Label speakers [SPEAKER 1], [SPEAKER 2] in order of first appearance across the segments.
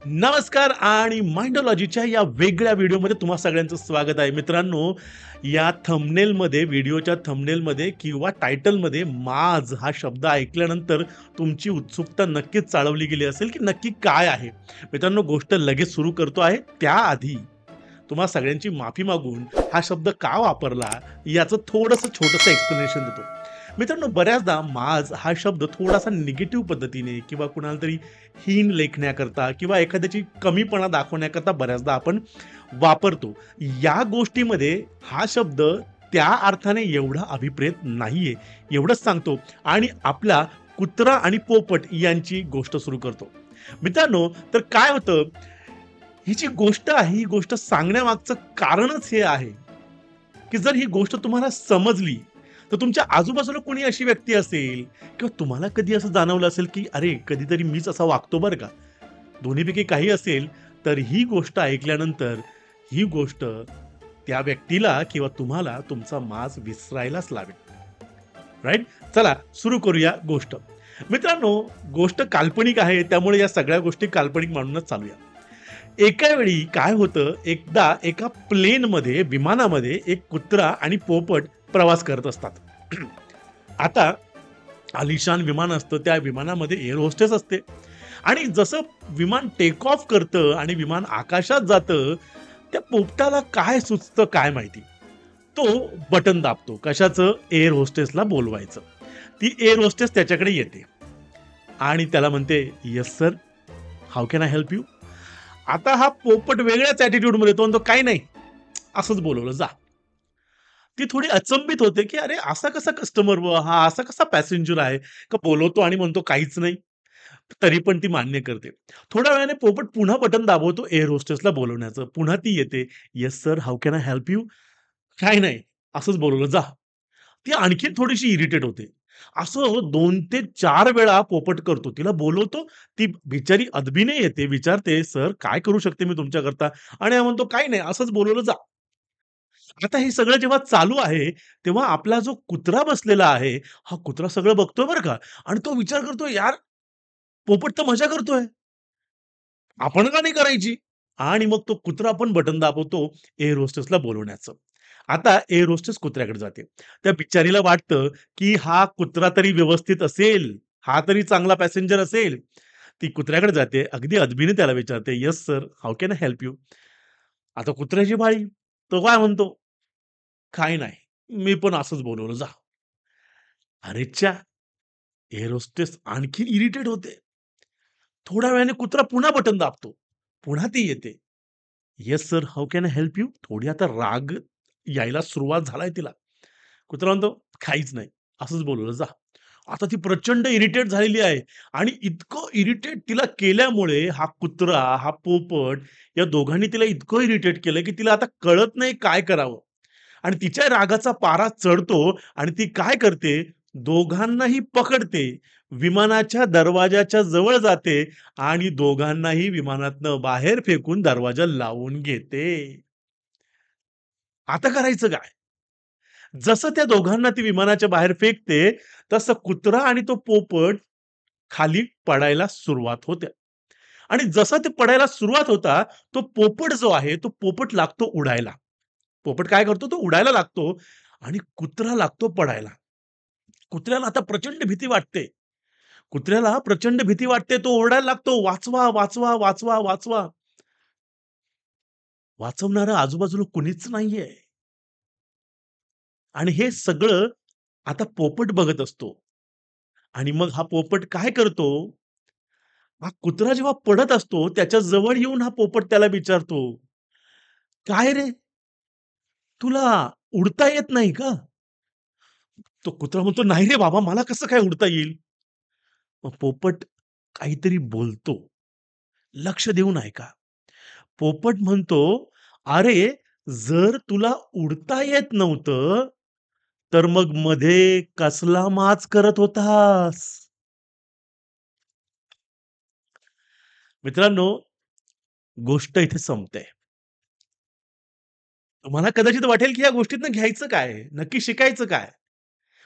[SPEAKER 1] नमस्कार आणि माइंडॉलॉजीच्या या वेगळ्या व्हिडिओमध्ये तुम्हा सगळ्यांचं स्वागत आहे. मित्रांनो, या थंबनेलमध्ये व्हिडिओच्या थंबनेलमध्ये किंवा टायटलमध्ये माज हा शब्द ऐकल्यानंतर तुमची उत्सुकता नक्कीच चाळवली गेली असेल, की नक्की काय आहे? मित्रांनो, गोष्ट लगेच सुरू करतो आहे. त्याआधी तुम्हा सगळ्यांची माफी मागून हा शब्द का वापरला याचं थोडंसं छोटंसं एक्सप्लेनेशन देतो. मित्रांनो, बऱ्याचदा माज हा शब्द थोडासा निगेटिव्ह पद्धतीने किंवा कुणाला तरी हीन लेखण्याकरता किंवा एखाद्याची कमीपणा दाखवण्याकरता बऱ्याचदा आपण वापरतो. या गोष्टीमध्ये हा शब्द त्या अर्थाने एवढा अभिप्रेत नाहीये, एवढंच सांगतो आणि आपला कुत्रा आणि पोपट यांची गोष्ट सुरू करतो. मित्रांनो, तर काय होतं, ही जी गोष्ट आहे, ही गोष्ट सांगण्यामागचं कारणच हे आहे, की जर ही गोष्ट तुम्हाला समजली, तर तुमच्या आजूबाजूला कोणी अशी व्यक्ती असेल किंवा तुम्हाला कधी असं जाणवलं असेल, की अरे, कधीतरी मीच असा वागतो बरं का. दोन्हीपैकी काही असेल, तर ही गोष्ट ऐकल्यानंतर ही गोष्ट त्या व्यक्तीला किंवा तुम्हाला तुमचा माज विसरायलाच लावेल. राइट? चला सुरू करूया गोष्ट. मित्रांनो, गोष्ट काल्पनिक आहे, त्यामुळे या सगळ्या गोष्टी काल्पनिक मानूनच चालूया. एका वेळी काय होतं, एकदा एका प्लेनमध्ये, विमानामध्ये एक कुत्रा आणि पोपट प्रवास करत असतात. आता आलिशान विमान असतं, त्या विमानामध्ये एअर होस्टेस असते आणि जसं विमान टेक ऑफ करतं आणि विमान आकाशात जातं, त्या पोपटाला काय सुचतं काय माहिती. तो बटन दाबतो. कशाचं? एअर होस्टेसला बोलवायचं. ती एअर होस्टेस त्याच्याकडे येते आणि त्याला म्हणते, "yes sir, how can I help you?" आता हा पोपट वेगळ्याच ॲटिट्यूडमध्ये तो म्हणतो, "काही नाही, असंच बोलवलं, जा." ती थोडी अचंबित होते, की अरे असा कसा कस्टमर हा असा कसा पॅसेंजर आहे, का बोलवतो आणि म्हणतो काहीच नाही. तरी पण ती मान्य करते. थोड्या वेळाने पोपट पुन्हा बटन दाबवतो एअर होस्टेसला बोलवण्याचं. पुन्हा ती येते, "yes sir, how can I help you?" "काही नाही, असंच बोलवलं, जा." ती आणखीन थोडीशी इरिटेट होते. असं 2 ते 4 वेळा पोपट करतो. तिला बोलवतो, ती बिचारी अदबीने येते, विचारते, "सर, काय करू शकते मी तुमच्याकरता?" आणि हा म्हणतो, "काही नाही, असंच बोलवलं, जा." आता हे सगळं जेव्हा चालू आहे, तेव्हा आपला जो कुत्रा बसलेला आहे, हा कुत्रा सगळं बघतोय बरं का आणि तो विचार करतोय, "यार, पोपट तर मजा करतोय. आपण का नाही करायची?" आणि मग तो कुत्रा पण बटन दाबवतो एअर होस्टेसला बोलवण्याचं. आता एअर होस्टेस कुत्र्याकडे जाते. त्या बिचारीला वाटतं, की हा कुत्रा तरी व्यवस्थित असेल, हा तरी चांगला पॅसेंजर असेल. ती कुत्र्याकडे जाते. अगदी अदबीने त्याला विचारते, "yes sir, how can I help you?" आता कुत्र्याची पाळी. तो काय म्हणतो, "काही नाही, मी पण असंच बोलवलं, जा." अरेच्चा! एअर होस्टेस आणखीन इरिटेट होते. थोड्या वेळाने कुत्रा पुन्हा बटन दाबतो. पुन्हा ती येते. "Yes sir, how can I help you?" थोडी आता राग यायला सुरुवात झालाय तिला. कुत्रा म्हणतो, "काहीच नाही. असंच बोलवलं, जा." आता ती प्रचंड इरिटेट झालेली आहे आणि इतकं इरिटेट तिला केल्यामुळे हा कुत्रा, हा पोपट या दोघांनी तिला इतकं इरिटेट केलं, की तिला आता कळत नाही काय करावं आणि तिच्या रागाचा पारा चढतो आणि ती काय करते, दोघांनाही पकडते. विमानाच्या दरवाजाच्या जवळ जाते आणि दोघांनाही विमानातनं बाहेर फेकून दरवाजा लावून घेते. आता करायचं काय? जसं त्या दोघांना ती विमानाच्या बाहेर फेकते, तसं कुत्रा आणि तो पोपट खाली पडायला सुरुवात होते. आणि जसं ते पडायला सुरुवात होता, तो पोपट जो आहे, तो पोपट लागतो उडायला. पोपट काय करतो? तो उडायला लागतो आणि कुत्रा लागतो पडायला. कुत्र्याला आता प्रचंड भीती वाटते. कुत्र्याला प्रचंड भीती वाटते. तो ओरडायला लागतो, "वाचवा, वाचवा, वाचवा, वाचवा." वाचवणारं आजूबाजूला कुणीच नाहीये. आणि हे सगळं आता पोपट बघत असतो. आणि मग हा पोपट काय करतो, हा कुत्रा जेव्हा पडत असतो, त्याच्या जवळ येऊन हा पोपट त्याला विचारतो, "काय रे, तुला उडता येत नाही का?" तो कुत्रा म्हणतो, "नाही रे बाबा, मला कसं काय उडता येईल?" मग पोपट काहीतरी बोलतो. लक्ष देऊन ऐका. पोपट म्हणतो, "अरे, जर तुला उडता येत नव्हतं, तर मग मध्ये कसला माज करत होतास?" मित्रांनो, गोष्ट इथे संपते. तुम्हाला कदाचित वाटेल, की या गोष्टीतनं घ्यायचं काय? नक्की शिकायचं काय?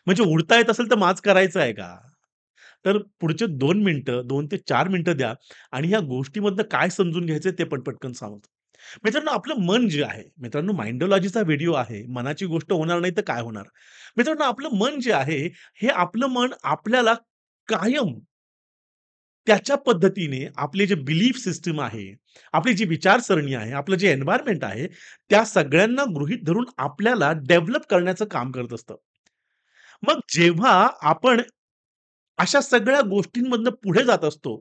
[SPEAKER 1] म्हणजे उडता येत असेल तर माज करायचा आहे का? तर पुढचे 2 मिनिटं, 2 ते 4 मिनिटं द्या आणि ह्या गोष्टीमधनं काय समजून घ्यायचंय ते पण पटकन सांगतो. मित्रांनो, आपलं मन जे आहे, मित्रांनो माइंडॉलॉजीचा व्हिडिओ आहे. मनाची गोष्ट होणार नाही तर काय होणार? मित्रांनो, आपलं मन जे आहे, हे आपलं मन आपल्याला कायम त्याच्या पद्धतीने आपले जे बिलीफ सिस्टम आहे, आपली जी विचारसरणी आहे, आपलं जे एन्व्हायर्नमेंट आहे, त्या सगळ्यांना गृहीत धरून आपल्याला डेव्हलप करण्याचं काम करत असतं. मग जेव्हा आपण अशा सगळ्या गोष्टींमधनं पुढे जात असतो,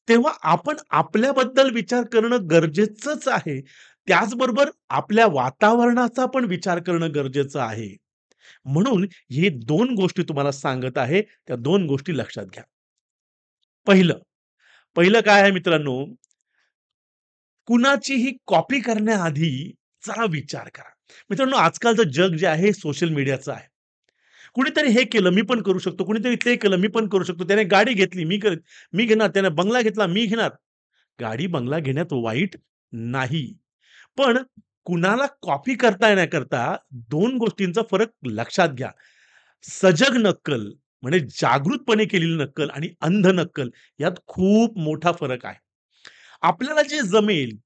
[SPEAKER 1] तेव्हा आपण आपल्याबद्दल विचार करणं गरजेचंच आहे. त्याचबरोबर आपल्या वातावरणाचा पण विचार करणं गरजेचं आहे. म्हणून हे 2 गोष्टी तुम्हाला सांगत आहे. त्या 2 गोष्टी लक्षात घ्या. पहिलं, पहिलं काय आहे मित्रांनो, कुणाचीही कॉपी करण्याआधी जरा विचार करा. मित्रांनो, आजकालचं जग जे आहे सोशल मीडियाचं आहे. कुणीतरी हे केलं, मी पण करू शकतो. कुणीतरी ते केलं, मी पण करू शकतो. त्याने गाडी घेतली, मी घेणार. त्याने बंगला घेतला, मी घेणार. गाडी, बंगला घेण्यात वाईट नाही. पण कुणाला कॉपी करता न करता 2 गोष्टींचा फरक लक्षात घ्या. सजग नक्कल म्हणजे जागृतपणे केलेली नक्कल आणि अंध नक्कल यात खूप मोठा फरक आहे. आपल्याला जे जमेल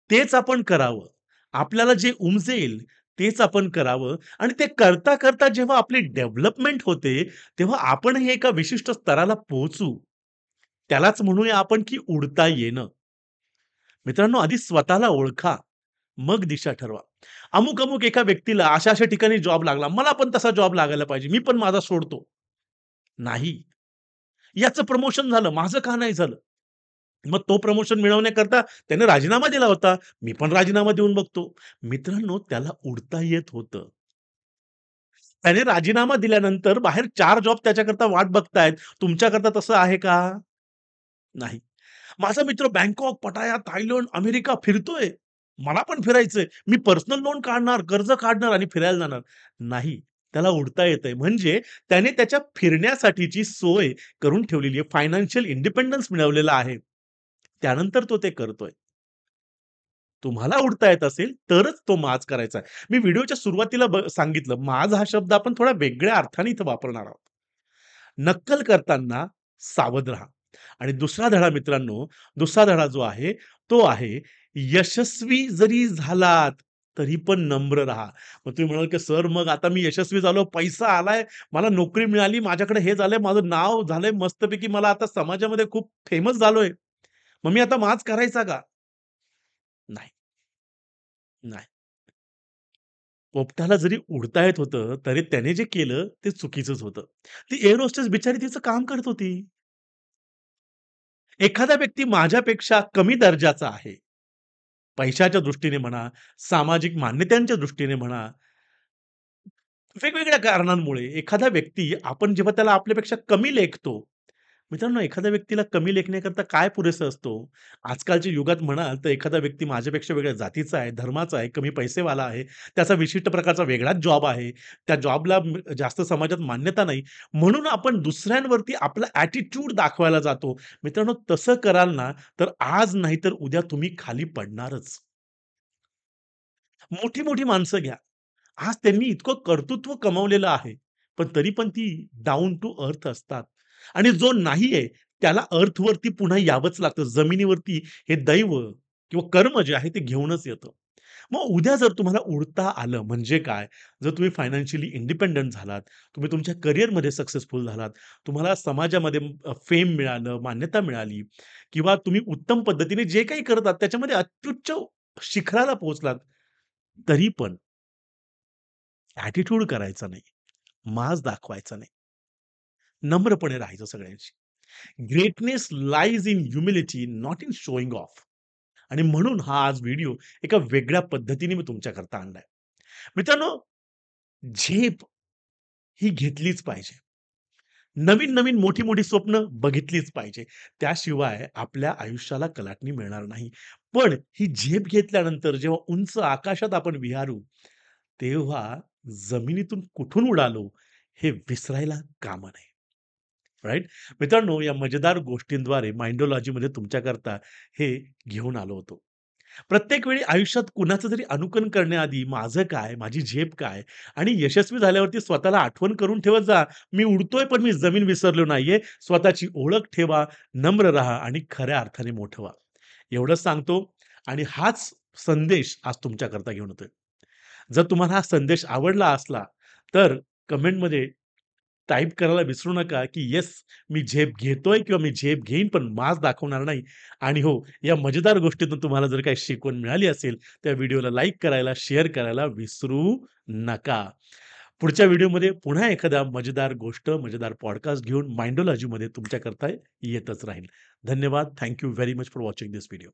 [SPEAKER 1] तेच आपण करावं. आपल्याला जे उमजेल तेच आपण करावं आणि ते करता जेव्हा आपली डेव्हलपमेंट होते, तेव्हा आपणही एका विशिष्ट स्तराला पोहोचू. त्यालाच म्हणूया आपण की उडता येणं. मित्रांनो, आधी स्वतःला ओळखा, मग दिशा ठरवा. अमुक-अमुक एका व्यक्तीला अशा-अशा ठिकाणी जॉब लागला. मला पण तसा जॉब लागायला पाहिजे. मी पण माझा सोडतो. नाही. याचं प्रमोशन झालं, माझं का नाही झालं? मग तो प्रमोशन मिळवण्याकरता त्याने राजीनामा दिला होता. मी पण राजीनामा देऊन बघतो. मित्रांनो, त्याला उडता येत होतं. त्याने राजीनामा दिल्यानंतर बाहेर 4 जॉब त्याच्याकरता वाट बघतायत. तुमच्याकरता तसं आहे का? नाही. माझा मित्र बँकॉक, पटाया, थायलंड, अमेरिका फिरतोय. मला पण फिरायचंय. मी पर्सनल लोन काढणार, कर्ज काढणार आणि फिरायला जाणार. नाही. त्याला उडता येतंय. म्हणजे त्याने त्याच्या फिरण्यासाठीची सोय करून ठेवलेली आहे. फायनान्शियल इंडिपेंडन्स मिळवलेला आहे. त्यानंतर तो ते करतोय. तुम्हाला उडता येत असेल, तरच तो माज करायचा आहे. मी व्हिडिओच्या सुरुवातीला सांगितलं, माज हा शब्द आपण थोड्या वेगळ्या अर्थाने इथं वापरणार आहोत. नक्कल करताना सावध राहा. आणि दुसरा धडा मित्रांनो, दुसरा धडा जो आहे, तो आहे यशस्वी जरी झालात, तरी पण नम्र राहा. मग तुम्ही म्हणाल, की "सर मग आता मी यशस्वी झालो, पैसा आलाय, मला नोकरी मिळाली, माझ्याकडे हे झालंय, माझं नाव झालंय मस्तपैकी, मला आता समाजामध्ये खूप फेमस झालोय. मग मी आता माज करायचा का?" नाही, नाही. पोपटाला जरी उडता येत होतं, तरी त्याने जे केलं ते चुकीचंच होतं. ती एअर होस्टेस बिचारी तिचं काम करत होती. एखादा व्यक्ती माझ्यापेक्षा कमी दर्जाचा आहे. पैशाच्या दृष्टीने म्हणा, सामाजिक मान्यतांच्या दृष्टीने म्हणा, वेगवेगळ्या कारणांमुळे एखादा व्यक्ती आपण जेव्हा त्याला आपल्यापेक्षा कमी लेखतो, मित्रांनो एखाद्या व्यक्तीला कमी लेखण्याकरता काय पुरेसं असतो? आजकालच्या युगात म्हणाल तर एखादा व्यक्ती माझ्यापेक्षा वेगळ्या जातीचा आहे, धर्माचा आहे, कमी पैसेवाला आहे, त्याचा विशिष्ट प्रकारचा वेगळाच जॉब आहे. त्या जॉबला जास्त समाजात मान्यता नाही. म्हणून आपण दुसऱ्यांवरती आपला ॲटिट्यूड दाखवायला जातो. मित्रांनो तसं कराल ना, तर आज नाही तर उद्या तुम्ही खाली पडणारच. मोठी-मोठी माणसं घ्या. आज त्यांनी इतकं कर्तृत्व कमावलेलं आहे. पण तरी पण ती डाउन टू अर्थ असतात. आणि जो नाहीये त्याला अर्थवरती पुन्हा यावंच लागतं. जमिनीवरती हे दैव किंवा कर्म जे आहे ते घेऊनच येतं. मग उद्या जर तुम्हाला उडता आलं म्हणजे काय? जर तुम्ही फायनान्शियली इंडिपेंडंट झालात, तुम्ही तुमच्या करिअरमध्ये सक्सेसफुल झालात, तुम्हाला समाजामध्ये फेम मिळालं, मान्यता मिळाली किंवा तुम्ही उत्तम पद्धतीने जे काही करतात त्याच्यामध्ये अत्युच्च शिखराला पोहोचलात, तरी पण ॲटिट्यूड करायचा नाही. माज दाखवायचा नाही. नम्रपणे राहायचं सगळ्यांशी. Greatness lies in humility, not in showing off. आणि म्हणून हा आज व्हिडिओ एका वेगळ्या पद्धतीने मी तुमच्याकरता आणलाय. मित्रांनो, झेप ही घेतलीच पाहिजे. नवीन-नवीन, मोठी-मोठी स्वप्न बघितलीच पाहिजे. त्याशिवाय आपल्या आयुष्याला कलाटणी मिळणार नाही. पण ही झेप घेतल्यानंतर जेव्हा उंच आकाशात आपण विहारू, तेव्हा जमिनीतून कुठून उडालो हे विसरायला कामा नये. राइट? मित्रांनो, या मजेदार गोष्टींद्वारे माइंडॉलॉजीमध्ये तुमच्याकरता हे घेऊन आलो होतो. प्रत्येक वेळी आयुष्यात कुणाचं तरी अनुकरण करण्याआधी माझं काय, माझी झेप काय आणि यशस्वी झाल्यावरती स्वतःला आठवण करून ठेवत जा, मी उडतोय पण मी जमीन विसरलो नाहीये. स्वतःची ओळख ठेवा, नम्र राहा आणि खऱ्या अर्थाने मोठं व्हा. एवढंच सांगतो आणि हाच संदेश आज तुमच्याकरता घेऊन येतोय. जर तुम्हाला हा संदेश आवडला असला, तर कमेंटमध्ये टाइप करायला विसरू नका, की येस मी झेप घेतोय किंवा मी झेप घेईन, पण माज दाखवणार नाही. आणि हो, या मजेदार गोष्टीतून तुम्हाला जर काही शिकवण मिळाली असेल, त्या व्हिडिओला लाईक करायला, शेअर करायला विसरू नका. पुढच्या व्हिडिओमध्ये पुन्हा एखादा मजेदार गोष्ट, मजेदार पॉडकास्ट घेऊन माइंडॉलॉजीमध्ये तुमच्याकरता येतच राहील. धन्यवाद. Thank you very much for watching this video.